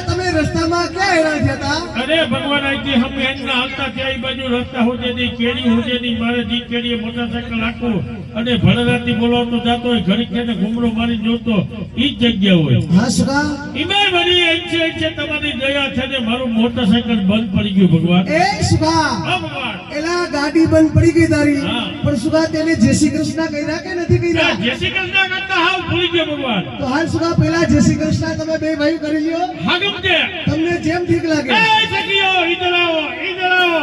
તમે રસ્તામાં ક્યાં હેરાન થયા? અરે ભગવાન આઈથી હમ એના હાલતા ત્યાં બાજુ રસ્તા હોજે ની કેડી હોજે ની મારે જી કેડીએ મોટરસાઇકલ રાખું અને ભણરાતી બોલાવતો જાતો હોય ઘડી કેને ઘૂમરો મારી જોતો ઈ જ જગ્યા હોય. હા સુગા ઈમે વળી છે તમારી દયા છે ને મારું મોટરસાઇકલ બંધ પડી ગયું ભગવાન. એ સુગા હા ભગવાન એલા ગાડી બંધ પડી ગઈ તારી પણ સુગા તેને જય શ્રી કૃષ્ણ કહ્યા કે નથી કહ્યા? જય શ્રી કૃષ્ણ કરતા હાવ ભૂલી ગયો ભગવાન. તો હાલ સુગા પહેલા જય શ્રી કૃષ્ણ તમે બે ભાઈ કરી લ્યો. હા ગમજે તમને જેમ ઠીક લાગે. એ સખીઓ ઈધર આવો ઈધર આવો.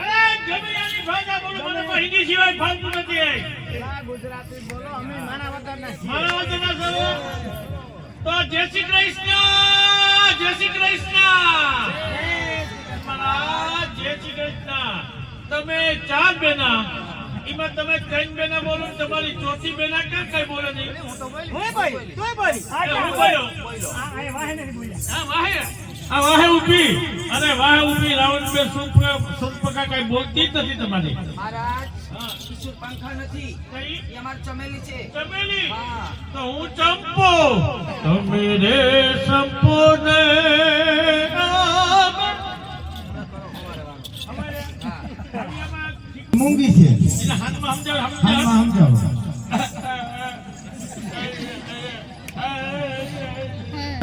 અરે ગમિયાની ભાષા બોલો મને તો હિન્દી સિવાય ફાલતું નથી. ગુજરાતી બોલો અમે મારા વગર નથી. મારા વગર ના તો જય શ્રી કૃષ્ણ જય શ્રી કૃષ્ણ મહારાજ જય શ્રી કૃષ્ણ. તમે ચાર બેના એમાં તમે ત્રણ બેના બોલો તમારી ચોથી બેના કેમ કઈ બોલે નહીં? હું બોલી તું બોલી હું બોલ્યો આ વાહે નહીં બોલ્યા. હા વાહે આ વાહે ઊભી અરે વાહે ઊભી રાવણ બે સુપકા કઈ બોલતી જ નથી તમારી. મહારાજ કિશોર પંખા નથી કઈ એ અમાર ચમેલી છે. ચમેલી હા તો હું ચંપો તમે રે સંપો ને મૂંગી છે. એટલે હાથમાં સમજાવ હાલમાં સમજાવો.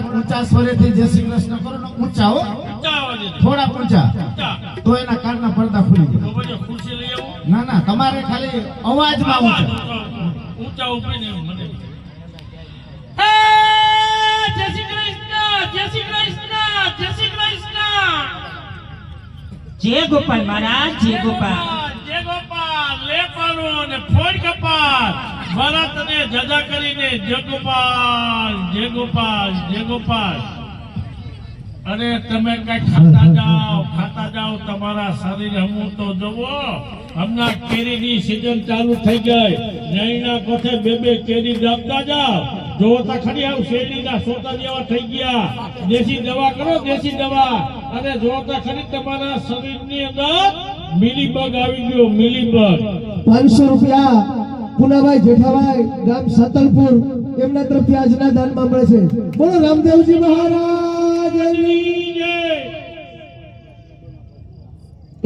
ઊંચા સ્વરેથી જય શ્રી કૃષ્ણ કરો ને ઊંચા હો થોડા ઊંચા તો એના કાનના પડદા ખુલી જાય. ખુરશી લઈ આવું ના ના તમારે ખાલી અવાજમાં ઊંચા. ઊંચા ઉભી ને મને જય શ્રી કૃષ્ણ જય શ્રી કૃષ્ણ જય શ્રી કૃષ્ણ. જય ગોપાલ મહારાજ જય ગોપાલ જય ગોપાલ લે પાડો અને ફોડ કપાલ મારા તને જજા કરીને જય ગોપાલ જય ગોપાલ જય ગોપાલ. અરે તમે કઈ ખાતા જાઓ તમારા શરીર હમું તો જુઓ. હમણાં કેરીની સીઝન ચાલુ થઈ ગઈ નૈના કોઠે બે કેરી દાબતા જાઓ જોતા ખરી આવ શેરડીના સોતા જેવા થઈ ગયા. દેશી દવા કરો દેશી દવા અને જોતા ખરી તમારા શરીરની અંદર મિલીબગ આવી ગયો મિલીબગ. 500 રૂપિયા પુનાભાઈ જેઠાભાઈ ગામ સતલપુર એમના તરફથી આજના દાનમાં મળે છે. બોલો રામદેવજી મહારાજની જય.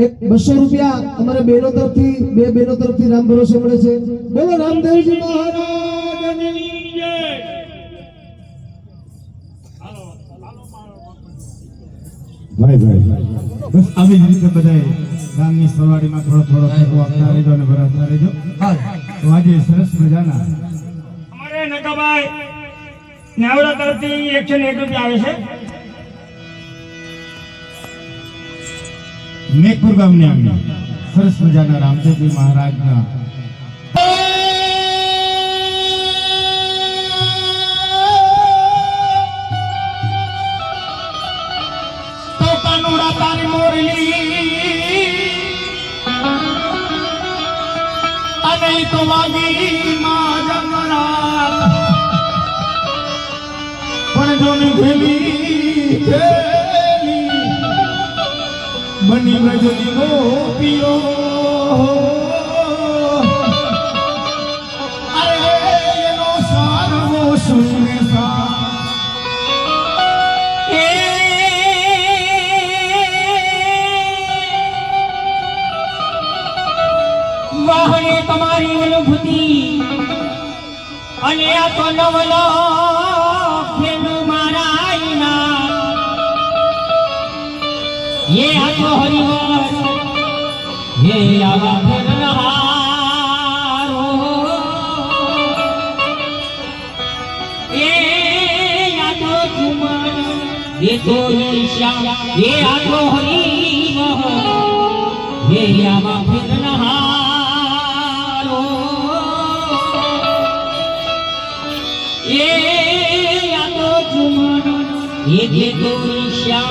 એક 200 રૂપિયા અમારા બહેનો તરફથી બે બહેનો તરફથી રામ ભરોસે મળે છે. બોલો રામદેવજી મહારાજની જય. ભાઈ બસ આવી જ રીતે બધાએ ગામની સવારીમાં થોડો ફેરવો આપતા રહેજો અને ભરાતા રહેજો. તો આજે સરસ મજાના અમારે નકાભાઈ નાવડા તરફથી 101 રૂપિયા આવે છે. મેઘપુર ગામની આંગણે સરસ મજાના રામદેવજી મહારાજના તો વાગી માં જમરા પણ જોની ઘેલી બની રજની ગોપીઓ અરે એનો સારવો સુને સા વાહને તમારી અનુભૂતિ અને આ તો નવલો ફેનું મારાઈના ये आतो हरिवंश ये आवा फरनहारो ये आतो चुमन ये तो ईशा ये आतो हरिवंश ये आवा फरनहारो ये आतो चुमन ये तो ईशा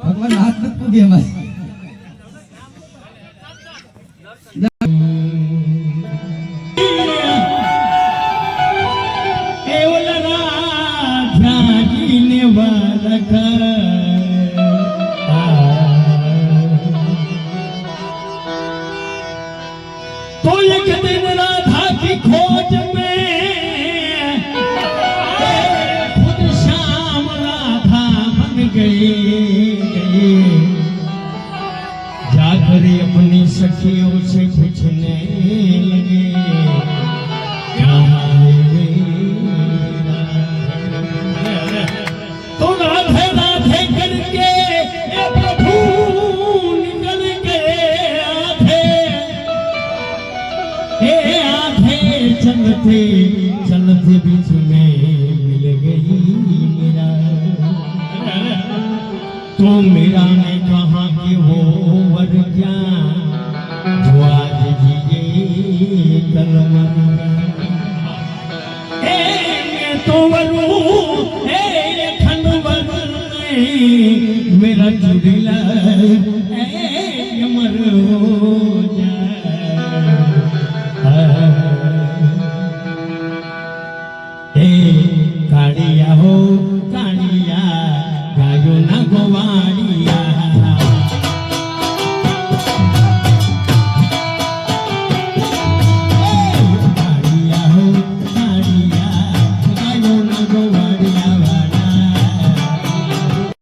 ભગવાન હાથ નથી પૂગે એમાં तो एक दिन राधा की खोज में खुद शाम राधा बन गई जाकर अपनी सखियों से पूछने लगे तो राधे राधे करके ये प्रभु निकल गए आधे चलते चलते बीच में मिल गई मीरा तो मीरा ने कहा कि वो वर क्या जो आज जिए कल मर गया तो वरू खंड मेरा चुड़ैल